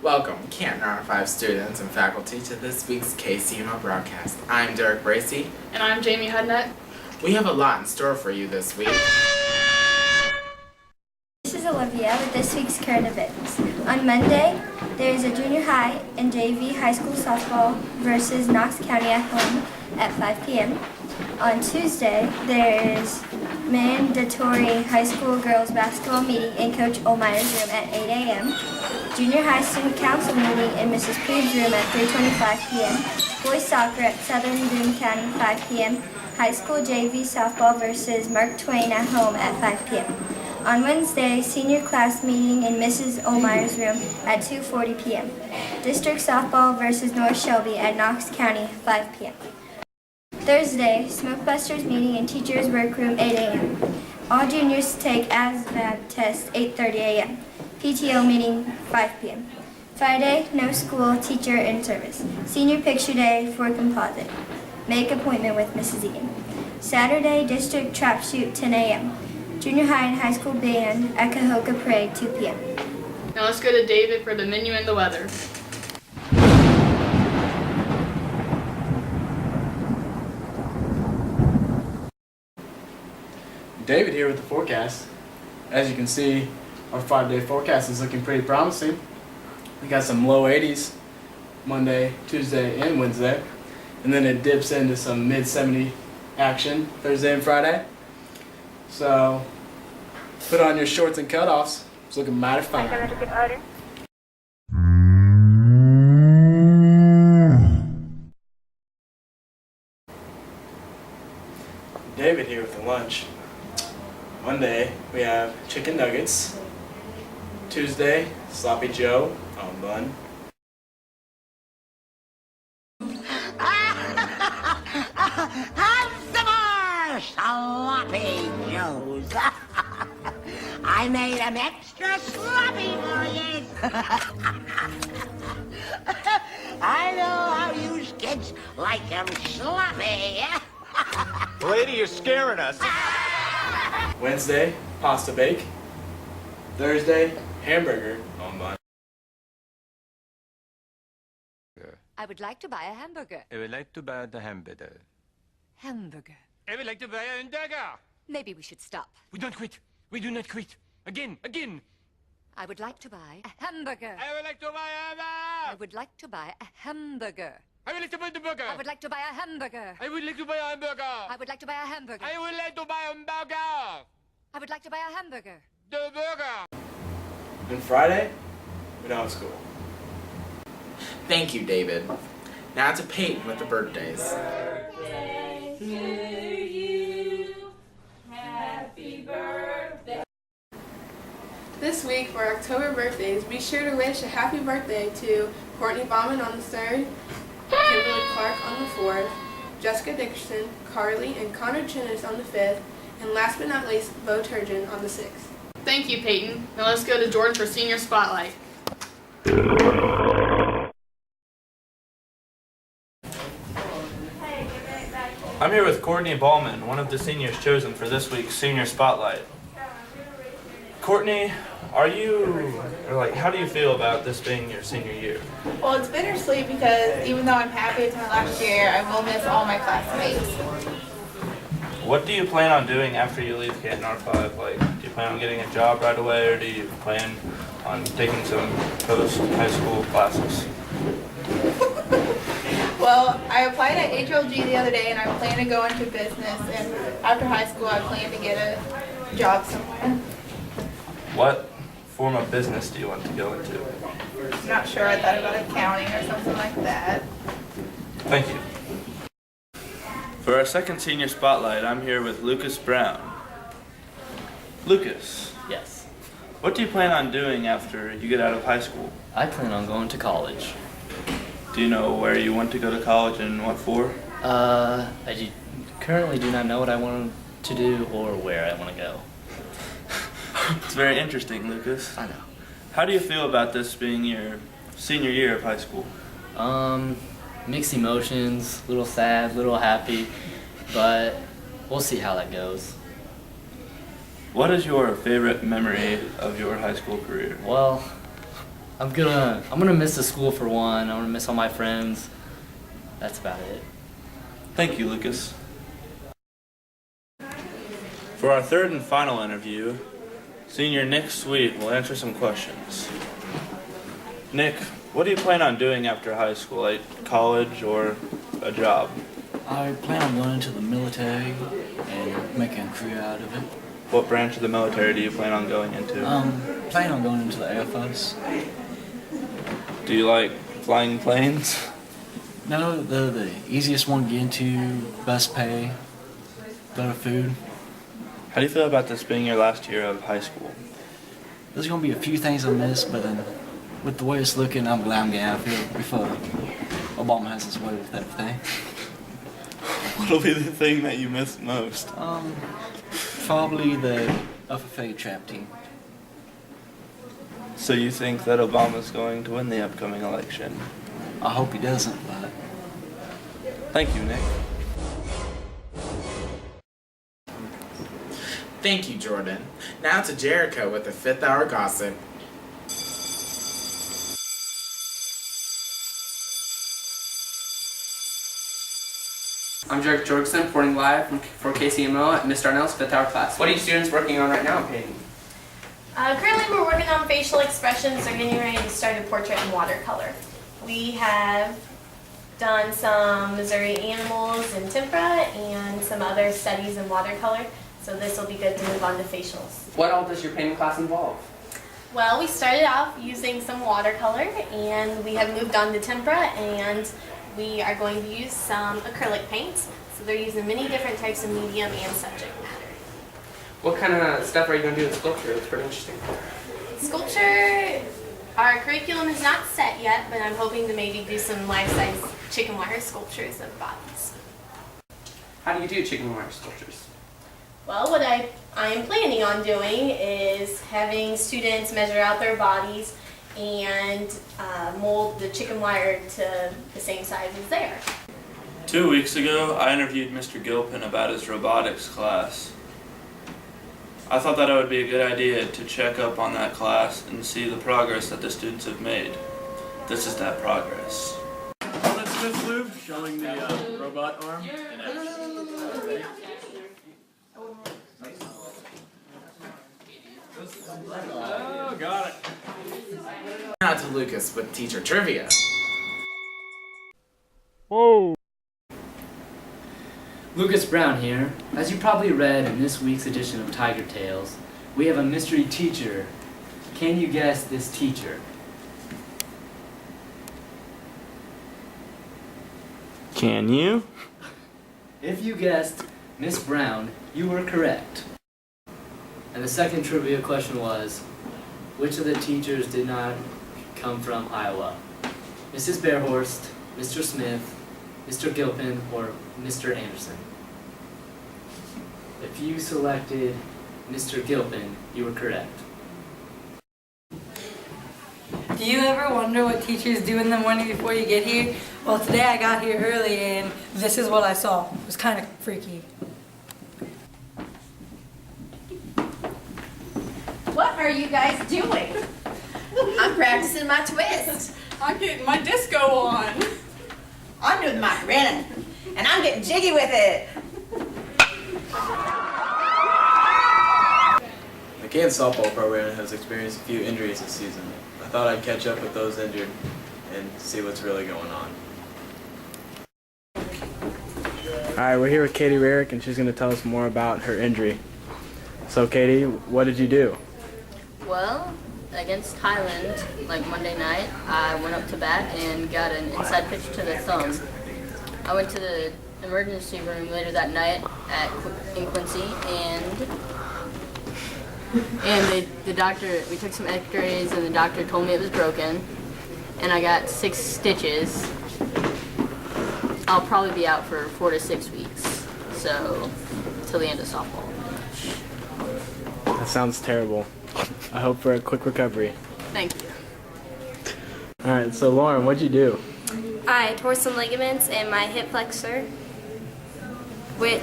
Welcome, Canton R5 students and faculty to this week's KCMO Broadcast. I'm Derek Bracey. And I'm Jamie Hudnett. We have a lot in store for you this week. This is Olivia with this week's current events. On Monday, there is a junior high and JV high school softball versus Knox County at home at 5 p.m. On Tuesday, there is mandatory high school girls basketball meeting in Coach Olmeyer's room at 8 a.m. Junior high student council meeting in Mrs. Prude's room at 3:25 p.m. Boys soccer at Southern Boone County 5 p.m. High school JV softball versus Mark Twain at home at 5 p.m. On Wednesday, senior class meeting in Mrs. Olmeyer's room at 2:40 p.m. District softball versus North Shelby at Knox County 5 p.m. Thursday, Smokebusters meeting in Teachers Workroom 8 a.m. All juniors take ASVAB test 8:30 a.m. PTO meeting 5 p.m. Friday, no school, teacher in service. Senior picture day for composite. Make appointment with Mrs. Egan. Saturday, district trap shoot 10 a.m. Junior high and high school band at Cahokia Parade 2 p.m. Now let's go to David for the menu and the weather. David here with the forecast. As you can see, our 5-day forecast is looking pretty promising. We got some low 80s Monday, Tuesday, and Wednesday. And then it dips into some mid-70 action Thursday and Friday. So put on your shorts and cutoffs. It's looking mighty fine. David here with the lunch. Monday we have chicken nuggets. Tuesday, sloppy Joe on bun. Have some more sloppy Joes. I made them extra sloppy for you. I know how you kids like them sloppy. Lady, you're scaring us. Wednesday, pasta bake. Thursday, hamburger on bun. I would like to buy a hamburger. I would like to buy the hamburger. Hamburger. I would like to buy a hamburger. Maybe we should stop. We don't quit. We do not quit. Again. I would like to buy a hamburger. I would like to buy a hamburger. I would like to buy a hamburger. I would like to buy the burger. I would like to buy a hamburger. I would like to buy a hamburger. I would like to buy a hamburger. I would like to buy a hamburger. I would like to buy a hamburger. The burger. And Friday, we don't have school. Thank you, David. Now to Peyton with the birthdays. This week for October birthdays, be sure to wish a happy birthday to Courtney Bauman on the 3rd, Kimberly Clark on the 4th, Jessica Dickerson, Carly and Connor Chinnis on the 5th, and last but not least, Bo Turgeon on the 6th. Thank you, Peyton. Now let's go to Jordan for Senior Spotlight. I'm here with Courtney Ballman, one of the seniors chosen for this week's Senior Spotlight. Courtney, how do you feel about this being your senior year? Well, it's bittersweet because even though I'm happy it's my last year, I will miss all my classmates. What do you plan on doing after you leave Canton R5? Do you plan on getting a job right away, or do you plan on taking some post-high school classes? Well, I applied at HLG the other day and I plan to go into business, and after high school I plan to get a job somewhere. What form of business do you want to go into? I'm not sure, I thought about accounting or something like that. Thank you. For our second Senior Spotlight, I'm here with Lucas Brown. Lucas. Yes. What do you plan on doing after you get out of high school? I plan on going to college. Do you know where you want to go to college and what for? Currently do not know what I want to do or where I want to go. It's very interesting, Lucas. I know. How do you feel about this being your senior year of high school? Mixed emotions, a little sad, a little happy, but we'll see how that goes. What is your favorite memory of your high school career? Well, I'm gonna miss the school for one. I'm gonna miss all my friends. That's about it. Thank you, Lucas. For our third and final interview, senior Nick Sweet will answer some questions. Nick, what do you plan on doing after high school, like college or a job? I plan on going into the military and making a career out of it. What branch of the military do you plan on going into? Plan on going into the Air Force. Do you like flying planes? No, they're the easiest one to get into, best pay, better food. How do you feel about this being your last year of high school? There's going to be a few things I miss, but then with the way it's looking, I'm glad I'm getting out of here before Obama has his way with everything. What'll be the thing that you miss most? Probably the FFA trap team. So you think that Obama's going to win the upcoming election? I hope he doesn't, but... Thank you, Nick. Thank you, Jordan. Now to Jericho with the 5th Hour Gossip. I'm Jericho Jorgensen, reporting live for KCMO at Mr. Arnell's 5th Hour class. What are you students working on right now, Peyton? Currently we're working on facial expressions. They're getting ready to start a portrait in watercolor. We have done some Missouri animals in tempera and some other studies in watercolor. So this will be good to move on to facials. What all does your painting class involve? Well, we started off using some watercolor and we have moved on to tempera, and we are going to use some acrylic paints. So they're using many different types of medium and subject matter. What kind of stuff are you going to do in sculpture? It's pretty interesting. Sculpture, our curriculum is not set yet, but I'm hoping to maybe do some life-size chicken wire sculptures of bodies. How do you do chicken wire sculptures? Well, what I am planning on doing is having students measure out their bodies and mold the chicken wire to the same size as they are. 2 weeks ago, I interviewed Mr. Gilpin about his robotics class. I thought that it would be a good idea to check up on that class and see the progress that the students have made. This is that progress. Smith loop showing the robot arm in action. Ready? Oh, got it. Now to Lucas with teacher trivia. Whoa! Lucas Brown here. As you probably read in this week's edition of Tiger Tales, we have a mystery teacher. Can you guess this teacher? Can you? If you guessed Miss Brown, you were correct. And the second trivia question was, which of the teachers did not come from Iowa? Mrs. Bearhorst, Mr. Smith, Mr. Gilpin, or Mr. Anderson? If you selected Mr. Gilpin, you were correct. Do you ever wonder what teachers do in the morning before you get here? Well, today I got here early and this is what I saw. It was kind of freaky. What are you guys doing? I'm practicing my twist. I'm getting my disco on. I'm doing my grinning, and I'm getting jiggy with it. The Kansas softball program has experienced a few injuries this season. I thought I'd catch up with those injured and see what's really going on. Alright, we're here with Katie Rarick, and she's going to tell us more about her injury. So Katie, what did you do? Well, against Highland, like Monday night, I went up to bat and got an inside pitch to the thumb. I went to the emergency room later that night in Quincy, and the doctor, we took some x-rays, and the doctor told me it was broken, and I got 6 stitches. I'll probably be out for 4 to 6 weeks, so till the end of softball. That sounds terrible. I hope for a quick recovery. Thank you. Alright, so Lauren, what'd you do? I tore some ligaments in my hip flexor, which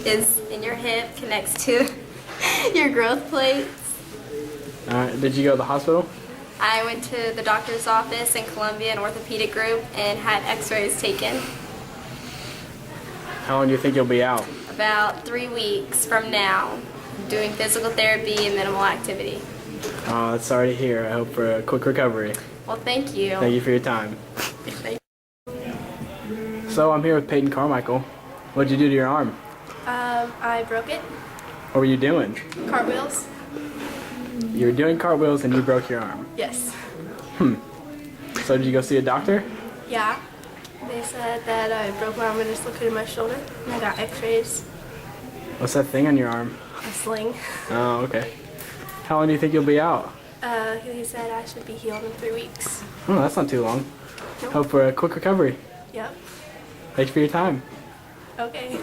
is in your hip, connects to your growth plates. Alright, did you go to the hospital? I went to the doctor's office in Columbia, an orthopedic group, and had x-rays taken. How long do you think you'll be out? About 3 weeks from now, doing physical therapy and minimal activity. Oh, that's sorry to hear. I hope for a quick recovery. Well, thank you. Thank you for your time. Thank So I'm here with Peyton Carmichael. What'd you do to your arm? I broke it. What were you doing? Cartwheels. You were doing cartwheels and you broke your arm. Yes. So did you go see a doctor? Yeah. They said that I broke my arm and dislocated my shoulder. And I got x-rays. What's that thing on your arm? A sling. Oh, okay. How long do you think you'll be out? He said I should be healed in 3 weeks. Oh, that's not too long. Nope. Hope for a quick recovery. Yep. Thanks for your time. Okay.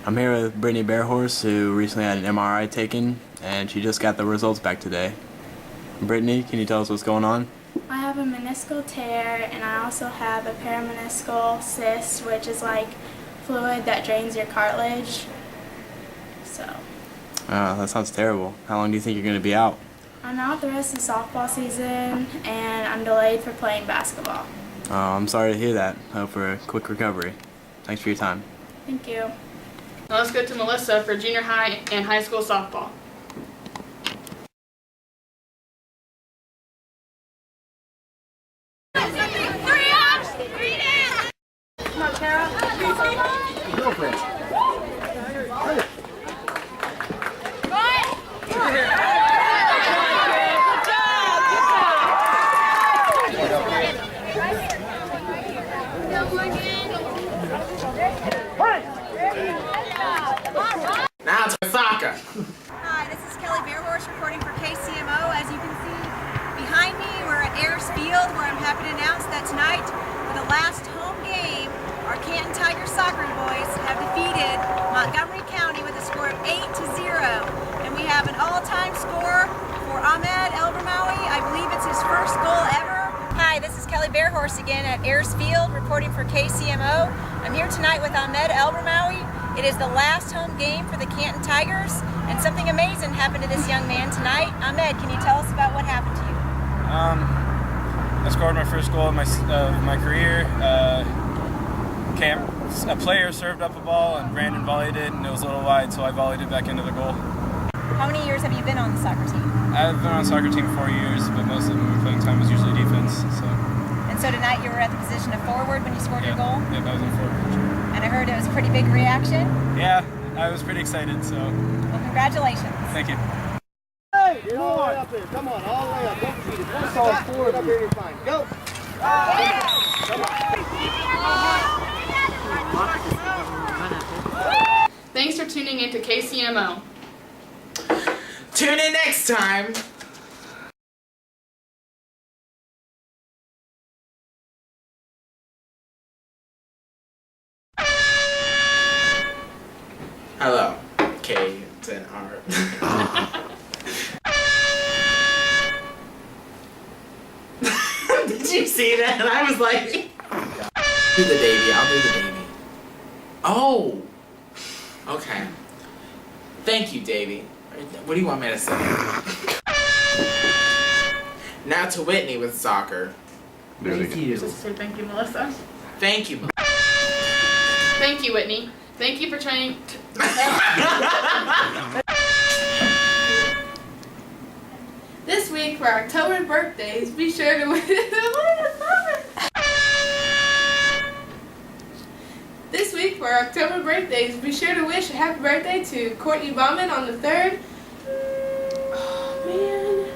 I'm here with Brittany Bearhorse, who recently had an MRI taken, and she just got the results back today. Brittany, can you tell us what's going on? I have a meniscal tear, and I also have a perimeniscal cyst, which is like fluid that drains your cartilage. So That sounds terrible. How long do you think you're going to be out? I'm out the rest of the softball season, and I'm delayed for playing basketball. I'm sorry to hear that. I hope for a quick recovery. Thanks for your time. Thank you. Now let's go to Melissa for junior high and high school softball. Come on, Kara. Girlfriend. Now to soccer. Hi, this is Kelly Bearhorse reporting for KCMO. As you can see behind me, we're at Ayers Field, where I'm happy to announce that tonight, for the last home game, our Canton Tigers soccer boys have defeated Montgomery County with a score of 8-0. And we have an all-time score for Ahmed Elbramawi. I believe it's his first goal ever. Hi, this is Kelly Bearhorse again at Ayers Field reporting for KCMO. I'm here tonight with Ahmed Elbramawi. It is the last home game for the Canton Tigers, and something amazing happened to this young man tonight. Ahmed, can you tell us about what happened to you? I scored my first goal of my career. A player served up a ball and Brandon volleyed it, and it was a little wide, so I volleyed it back into the goal. How many years have you been on the soccer team? I've been on the soccer team 4 years, but most of my playing time was usually defense. And so tonight you were at the position of forward when you scored your goal? Yep, I was in forward. And I heard it was a pretty big reaction. Yeah, I was pretty excited, so. Well, congratulations. Thank you. Hey, you're all the way up there. Come on, all the way up. Don't cheat it. One all forward up here, you're fine. Go. Thanks for tuning in to KCMO. Tune in next time. Hello, K and R. Did you see that? And I was like, do the baby. I'll do the baby. Oh, okay. Thank you, Davey. What do you want me to say? Now to Whitney with soccer. Thank you. Just say thank you, Melissa. Thank you. Thank you, Whitney. Thank you for trying to... This week for October birthdays, be sure to This week for October birthdays, be sure to wish a happy birthday to Courtney Bauman on the 3rd. Oh man.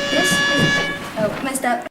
This is messed up.